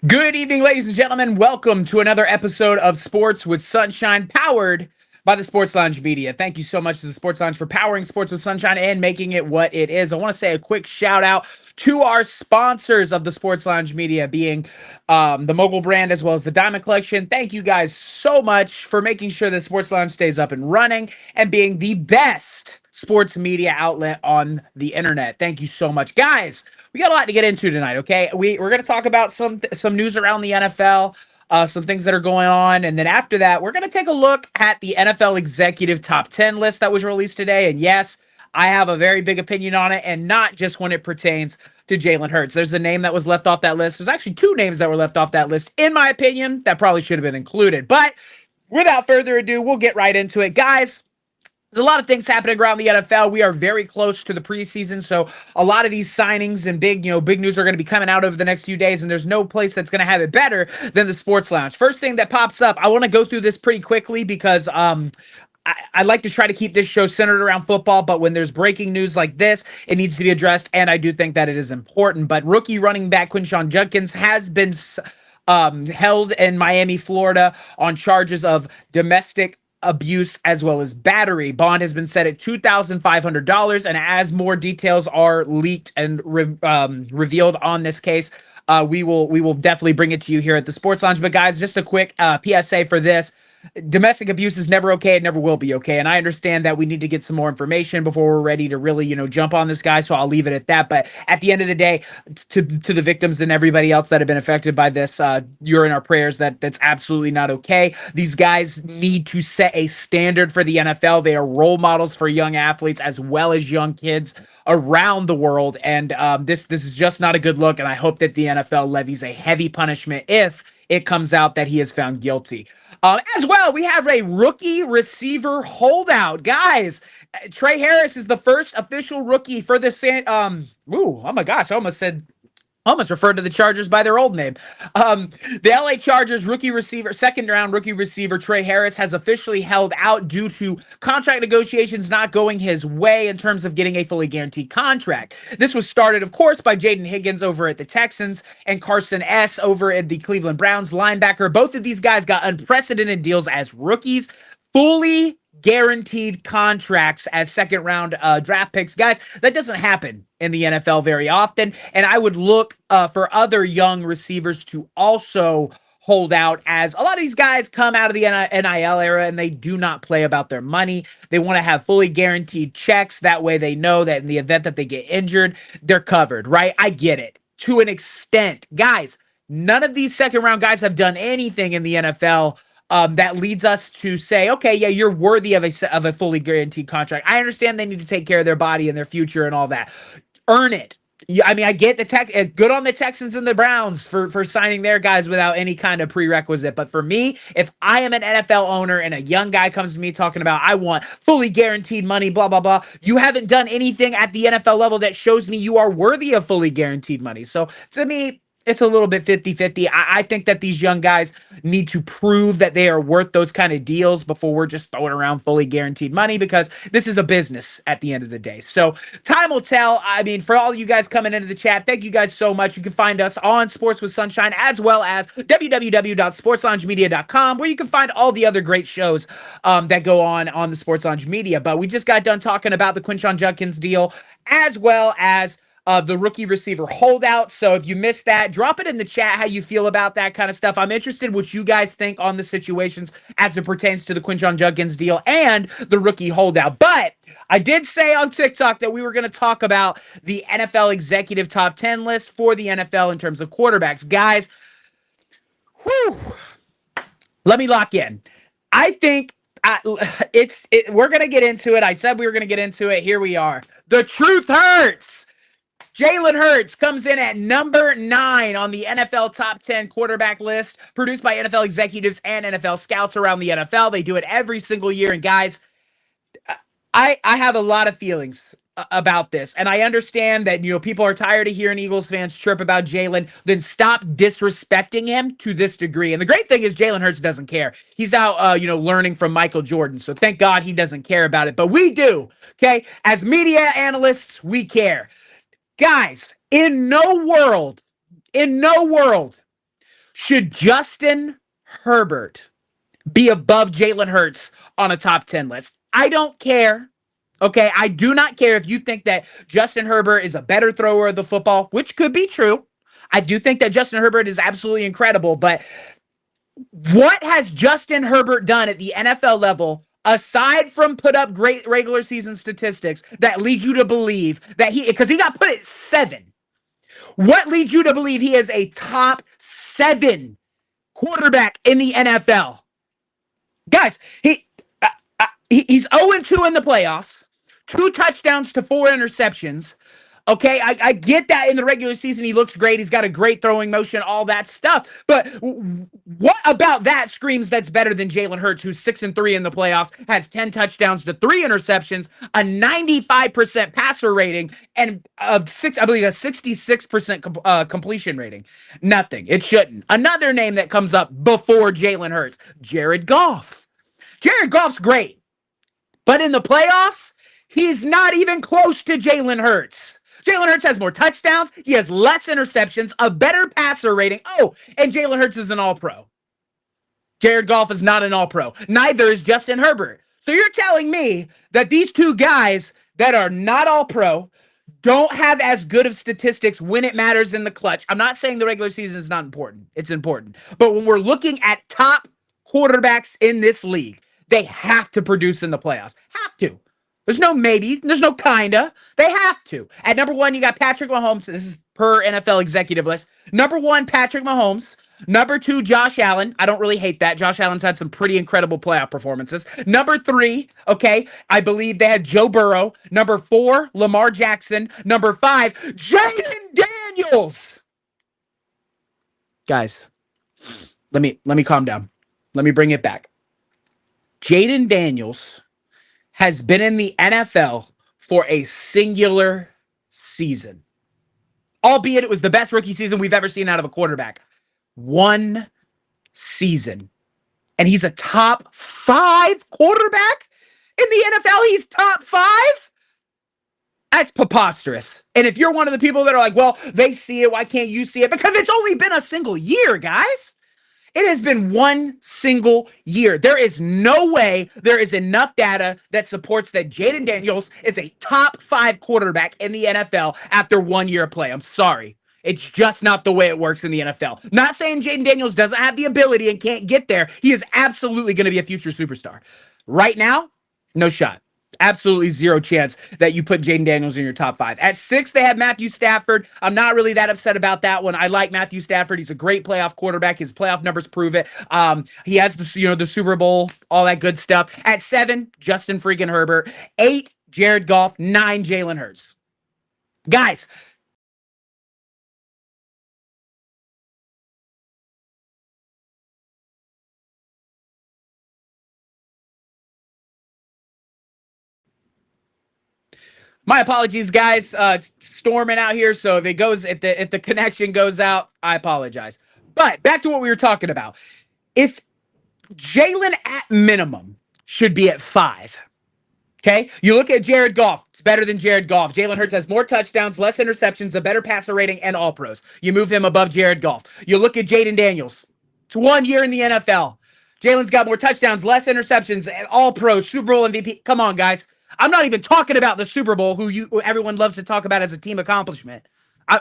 Good evening, ladies and gentlemen. Welcome to another episode of Sports with Sunshine, powered by the Sports Lounge Media. Thank you so much to the Sports Lounge for powering Sports with Sunshine and making it what it is. I want to say a quick shout out to our sponsors of the Sports Lounge Media, being the Mogul brand as well as the Diamond Collection. Thank you guys so much for making sure the Sports Lounge stays up and running and being the best sports media outlet on the internet. Thank you so much, guys. We got a lot to get into tonight. Okay, we're going to talk about some news around the NFL, some things that are going on, and then after that, we're going to take a look at the NFL Executive Top 10 list that was released today. And yes, I have a very big opinion on it, and not just when it pertains to Jalen Hurts. There's a name that was left off that list. There's actually two names that were left off that list, in my opinion, that probably should have been included. But without further ado, we'll get right into it, guys. There's a lot of things happening around the NFL. We are very close to the preseason, so a lot of these signings and big news are going to be coming out over the next few days, and there's no place that's going to have it better than the Sports Lounge. First thing that pops up, I want to go through this pretty quickly because I like to try to keep this show centered around football, but when there's breaking news like this, it needs to be addressed, and I do think that it is important. But rookie running back Quinshon Judkins has been held in Miami, Florida on charges of domestic abuse as well as battery. Bond has been set at $2,500, and as more details are leaked and revealed on this case, we will definitely bring it to you here at the Sports Lounge. But guys, just a quick PSA for this. Domestic abuse is never okay. It never will be okay. And I understand that we need to get some more information before we're ready to really, jump on this guy. So I'll leave it at that. But at the end of the day, to the victims and everybody else that have been affected by this, you're in our prayers. That's absolutely not okay. These guys need to set a standard for the NFL. They are role models for young athletes as well as young kids around the world. And this is just not a good look. And I hope that the NFL levies a heavy punishment if it comes out that he is found guilty. As well, we have a rookie receiver holdout. Guys, Trey Harris is the first official rookie for the oh my gosh, I almost referred to the Chargers by their old name. The LA Chargers second round rookie receiver Trey Harris has officially held out due to contract negotiations not going his way in terms of getting a fully guaranteed contract. This was started, of course, by Jaden Higgins over at the Texans and Carson S over at the Cleveland Browns linebacker. Both of these guys got unprecedented deals as rookies, fully guaranteed contracts as second round draft picks. Guys, that doesn't happen in the NFL very often. And I would look for other young receivers to also hold out, as a lot of these guys come out of the NIL era and they do not play about their money. They want to have fully guaranteed checks. That way they know that in the event that they get injured, they're covered, right? I get it to an extent. Guys, none of these second round guys have done anything in the NFL that leads us to say, okay, yeah, you're worthy of a fully guaranteed contract. I understand they need to take care of their body and their future and all that. Earn it. Yeah, I mean, I get good on the Texans and the Browns for signing their guys without any kind of prerequisite. But for me, if I am an NFL owner and a young guy comes to me talking about, I want fully guaranteed money, blah, blah, blah, you haven't done anything at the NFL level that shows me you are worthy of fully guaranteed money. So to me, it's a little bit 50-50. I think that these young guys need to prove that they are worth those kind of deals before we're just throwing around fully guaranteed money, because this is a business at the end of the day. So time will tell. I mean, for all you guys coming into the chat, thank you guys so much. You can find us on Sports with Sunshine as well as www.sportsloungemedia.com, where you can find all the other great shows that go on the Sports Lounge Media. But we just got done talking about the Quinshon Judkins deal as well as the rookie receiver holdout. So if you missed that, drop it in the chat how you feel about that kind of stuff. I'm interested what you guys think on the situations as it pertains to the Quinshon Judkins deal and the rookie holdout. But I did say on TikTok that we were going to talk about the NFL Executive Top 10 list for the NFL in terms of quarterbacks. Guys, let me lock in. I think we're going to get into it. I said we were going to get into it. Here we are. The truth hurts. Jalen Hurts comes in at number 9 on the NFL Top 10 quarterback list, produced by NFL executives and NFL scouts around the NFL. They do it every single year. And guys, I have a lot of feelings about this. And I understand that, people are tired of hearing Eagles fans chirp about Jalen. Then stop disrespecting him to this degree. And the great thing is Jalen Hurts doesn't care. He's out, learning from Michael Jordan. So thank God he doesn't care about it. But we do, okay? As media analysts, we care. Guys, in no world Should Justin Herbert be above Jalen Hurts on a top 10 list? I don't care. Okay, I do not care if you think that Justin Herbert is a better thrower of the football, which could be true. I do think that Justin Herbert is absolutely incredible, but what has Justin Herbert done at the NFL level aside from put up great regular season statistics that lead you to believe that because he got put at 7. What leads you to believe he is a top 7 quarterback in the NFL? Guys, he's 0-2 in the playoffs, 2 touchdowns to 4 interceptions. Okay, I get that in the regular season he looks great. He's got a great throwing motion, all that stuff. But what about that screams that's better than Jalen Hurts, who's 6-3 in the playoffs, has 10 touchdowns to 3 interceptions, a 95% passer rating, and I believe a 66% completion rating? Nothing. It shouldn't. Another name that comes up before Jalen Hurts, Jared Goff. Jared Goff's great, but in the playoffs, he's not even close to Jalen Hurts. Jalen Hurts has more touchdowns. He has less interceptions, a better passer rating. Oh, and Jalen Hurts is an all-pro. Jared Goff is not an all-pro. Neither is Justin Herbert. So you're telling me that these two guys that are not all-pro don't have as good of statistics when it matters in the clutch. I'm not saying the regular season is not important. It's important. But when we're looking at top quarterbacks in this league, they have to produce in the playoffs. Have to. There's no maybe. There's no kinda. They have to. At number 1, you got Patrick Mahomes. This is per NFL executive list. Number 1, Patrick Mahomes. Number 2, Josh Allen. I don't really hate that. Josh Allen's had some pretty incredible playoff performances. Number 3, okay, I believe they had Joe Burrow. Number 4, Lamar Jackson. Number 5, Jaden Daniels. Guys, let me calm down. Let me bring it back. Jaden Daniels has been in the NFL for a singular season, albeit it was the best rookie season we've ever seen out of a quarterback. 1 season. And he's a top 5 quarterback in the NFL. He's top 5. That's preposterous. And if you're one of the people that are like, well, they see it, why can't you see it? Because it's only been a single year, guys. It has been 1 single year. There is no way there is enough data that supports that Jaden Daniels is a top 5 quarterback in the NFL after 1 year of play. I'm sorry. It's just not the way it works in the NFL. Not saying Jaden Daniels doesn't have the ability and can't get there. He is absolutely going to be a future superstar. Right now, no shot. Absolutely zero chance that you put Jaden Daniels in your top 5. At 6, they have Matthew Stafford. I'm not really that upset about that one. I like Matthew Stafford. He's a great playoff quarterback. His playoff numbers prove it. He has the Super Bowl, all that good stuff. At 7, Justin freaking Herbert. 8, Jared Goff. 9, Jalen Hurts. Guys, my apologies, guys. It's storming out here, so if the connection goes out, I apologize. But back to what we were talking about. If Jalen at minimum should be at 5. Okay, you look at Jared Goff. It's better than Jared Goff. Jalen Hurts has more touchdowns, less interceptions, a better passer rating, and all pros. You move him above Jared Goff. You look at Jaden Daniels. It's 1 year in the NFL. Jalen's got more touchdowns, less interceptions, and all pros, Super Bowl MVP. Come on, guys. I'm not even talking about the Super Bowl, who everyone loves to talk about as a team accomplishment.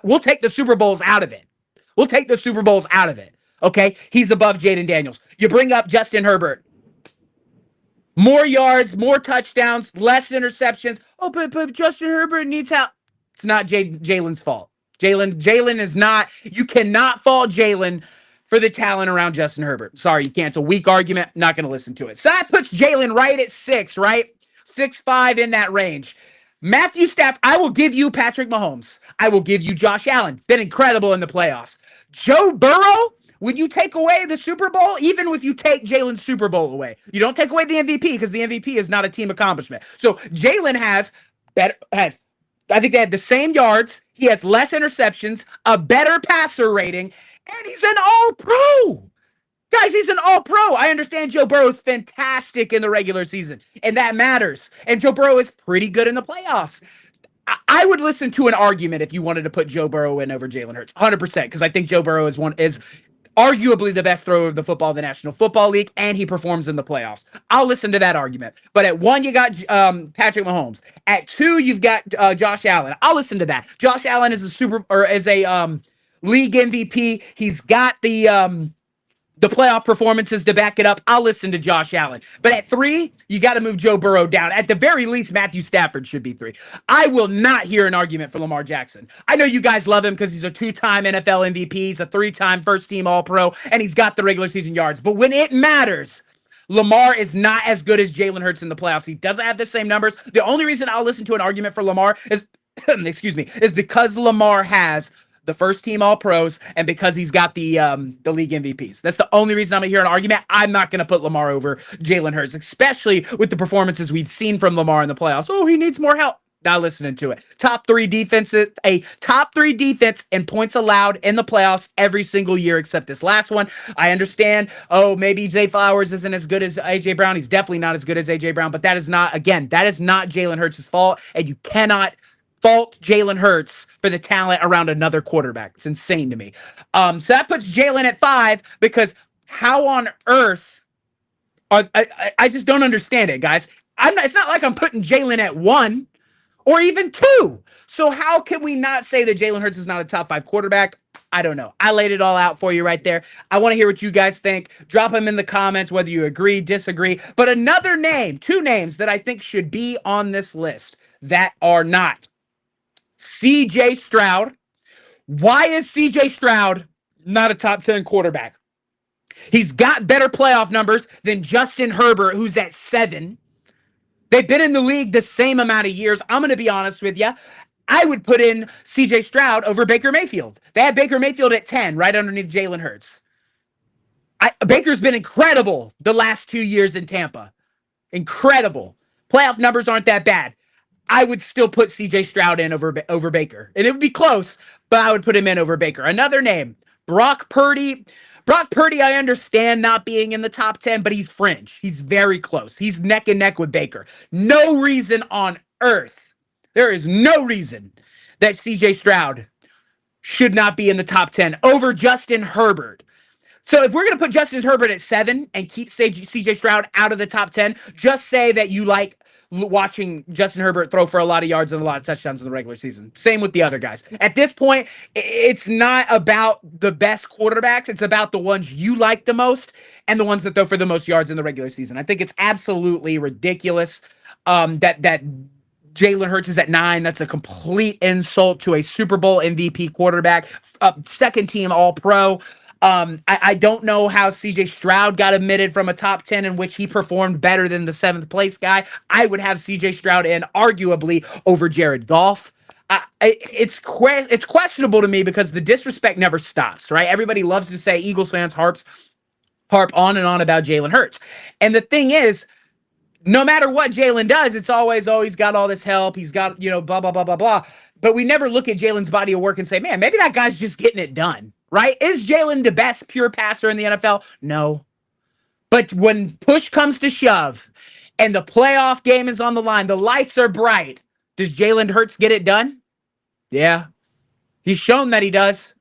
We'll take the Super Bowls out of it. We'll take the Super Bowls out of it. Okay? He's above Jaden Daniels. You bring up Justin Herbert. More yards, more touchdowns, less interceptions. Oh, but Justin Herbert needs help. It's not Jalen's fault. Jalen is not. You cannot fault Jalen for the talent around Justin Herbert. Sorry, you can't. It's a weak argument. Not going to listen to it. So that puts Jalen right at 6, right? 6'5" in that range. Matthew Stafford, I will give you Patrick Mahomes. I will give you Josh Allen. Been incredible in the playoffs. Joe Burrow, when you take away the Super Bowl, even if you take Jalen's Super Bowl away, you don't take away the MVP because the MVP is not a team accomplishment. So Jalen I think they had the same yards. He has less interceptions, a better passer rating, and he's an all-pro. Guys, he's an all-pro. I understand Joe Burrow is fantastic in the regular season, and that matters. And Joe Burrow is pretty good in the playoffs. I would listen to an argument if you wanted to put Joe Burrow in over Jalen Hurts, 100%, because I think Joe Burrow is arguably the best thrower of the football in the National Football League, and he performs in the playoffs. I'll listen to that argument. But at 1, you got Patrick Mahomes. At 2, you've got Josh Allen. I'll listen to that. Josh Allen is a league MVP. He's got the playoff performances to back it up. I'll listen to Josh Allen. But at 3, you got to move Joe Burrow down. At the very least, Matthew Stafford should be 3. I will not hear an argument for Lamar Jackson. I know you guys love him because he's a 2-time NFL MVP, he's a 3-time first-team All-Pro, and he's got the regular season yards. But when it matters, Lamar is not as good as Jalen Hurts in the playoffs. He doesn't have the same numbers. The only reason I'll listen to an argument for Lamar is, excuse me, is because Lamar has the first team All Pros, and because he's got the league MVPs. That's the only reason I'm gonna hear an argument. I'm not gonna put Lamar over Jalen Hurts, especially with the performances we've seen from Lamar in the playoffs. Oh, he needs more help. Not listening to it. Top 3 defenses, a top 3 defense in points allowed in the playoffs every single year except this last one. I understand. Oh, maybe Zay Flowers isn't as good as AJ Brown. He's definitely not as good as AJ Brown, but that is not Jalen Hurts' fault, and you cannot fault Jalen Hurts for the talent around another quarterback. It's insane to me. So that puts Jalen at 5 because how on earth I just don't understand it, guys. It's not like I'm putting Jalen at 1 or even 2. So how can we not say that Jalen Hurts is not a top 5 quarterback? I don't know. I laid it all out for you right there. I want to hear what you guys think. Drop them in the comments, whether you agree, disagree. But another name, 2 names that I think should be on this list that are not. CJ Stroud. Why is CJ Stroud not a top 10 quarterback? He's got better playoff numbers than Justin Herbert, who's at 7. They've been in the league the same amount of years. I'm going to be honest with you. I would put in CJ Stroud over Baker Mayfield. They have Baker Mayfield at 10, right underneath Jalen Hurts. Baker's been incredible the last 2 years in Tampa. Incredible. Playoff numbers aren't that bad. I would still put CJ Stroud in over Baker. And it would be close, but I would put him in over Baker. Another name, Brock Purdy. Brock Purdy, I understand not being in the top 10, but he's fringe. He's very close. He's neck and neck with Baker. No reason on earth, there is no reason that CJ Stroud should not be in the top 10 over Justin Herbert. So if we're going to put Justin Herbert at 7 and keep CJ Stroud out of the top 10, just say that you like watching Justin Herbert throw for a lot of yards and a lot of touchdowns in the regular season. Same with the other guys. At this point, it's not about the best quarterbacks. It's about the ones you like the most and the ones that throw for the most yards in the regular season. I think it's absolutely ridiculous that Jalen Hurts is at 9. That's a complete insult to a Super Bowl MVP quarterback, second team All-Pro. I don't know how CJ Stroud got omitted from a top 10 in which he performed better than the 7th place guy. I would have CJ Stroud in arguably over Jared Goff. It's questionable to me because the disrespect never stops, right? Everybody loves to say Eagles fans harp on and on about Jalen Hurts. And the thing is, no matter what Jalen does, it's always, oh, he's got all this help. He's got, blah, blah, blah, blah, blah. But we never look at Jalen's body of work and say, man, maybe that guy's just getting it done. Right? Is Jalen the best pure passer in the NFL? No. But when push comes to shove and the playoff game is on the line, the lights are bright, does Jalen Hurts get it done? Yeah. He's shown that he does.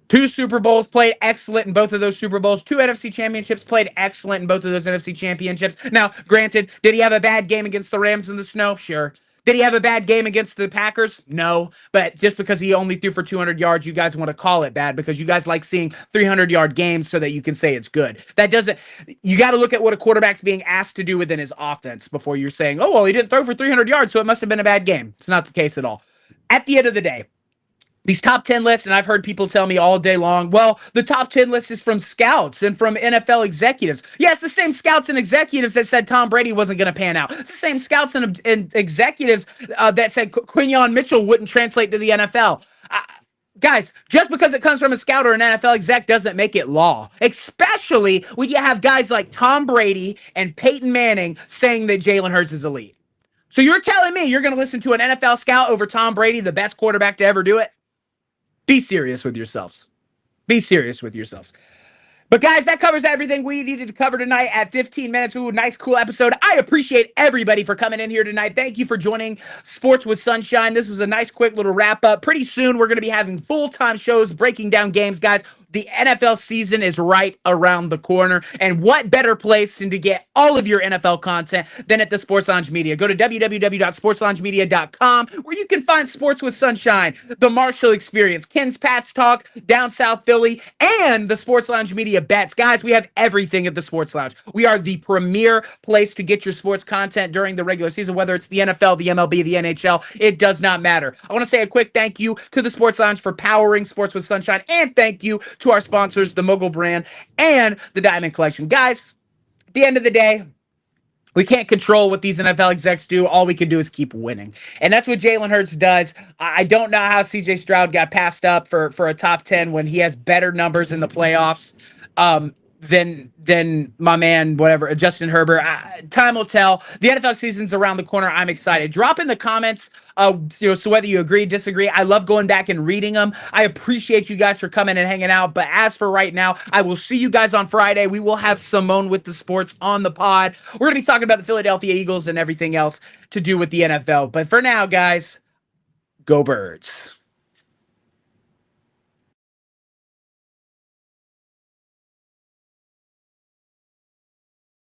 2 Super Bowls, played excellent in both of those Super Bowls. 2 NFC championships, played excellent in both of those NFC championships. Now, granted, did he have a bad game against the Rams in the snow? Sure. Did he have a bad game against the Packers? No. But just because he only threw for 200 yards, you guys want to call it bad because you guys like seeing 300-yard games so that you can say it's good. You got to look at what a quarterback's being asked to do within his offense before you're saying, oh, well, he didn't throw for 300 yards, so it must have been a bad game. It's not the case at all. At the end of the day, these top 10 lists, and I've heard people tell me all day long, well, the top 10 list is from scouts and from NFL executives. Yeah, it's the same scouts and executives that said Tom Brady wasn't going to pan out. It's the same scouts and executives that said Quinyon Mitchell wouldn't translate to the NFL. Guys, just because it comes from a scout or an NFL exec doesn't make it law, especially when you have guys like Tom Brady and Peyton Manning saying that Jalen Hurts is elite. So you're telling me you're going to listen to an NFL scout over Tom Brady, the best quarterback to ever do it? Be serious with yourselves. Be serious with yourselves. But guys, that covers everything we needed to cover tonight at 15 minutes. Ooh, nice, cool episode. I appreciate everybody for coming in here tonight. Thank you for joining Sports with Sunshine. This was a nice, quick little wrap up. Pretty soon, we're going to be having full-time shows breaking down games, guys. The NFL season is right around the corner, and what better place than to get all of your NFL content than at the Sports Lounge Media? Go to www.sportsloungemedia.com, where you can find Sports with Sunshine, the Marshall Experience, Ken's Pats Talk, Down South Philly, and the Sports Lounge Media Bets. Guys, we have everything at the Sports Lounge. We are the premier place to get your sports content during the regular season, whether it's the NFL, the MLB, the NHL. It does not matter. I want to say a quick thank you to the Sports Lounge for powering Sports with Sunshine, and thank you to our sponsors, the Mogul brand and the Diamond Collection. Guys, at the end of the day, we can't control what these NFL execs do. All we can do is keep winning. And that's what Jalen Hurts does. I don't know how CJ Stroud got passed up for a top 10 when he has better numbers in the playoffs than my man, whatever, Justin Herbert. Time will tell. The NFL season's around the corner. I'm excited. Drop in the comments, so whether you agree, disagree. I love going back and reading them. I appreciate you guys for coming and hanging out. But as for right now, I will see you guys on Friday. We will have Simone with the sports on the pod. We're going to be talking about the Philadelphia Eagles and everything else to do with the NFL. But for now, guys, go Birds.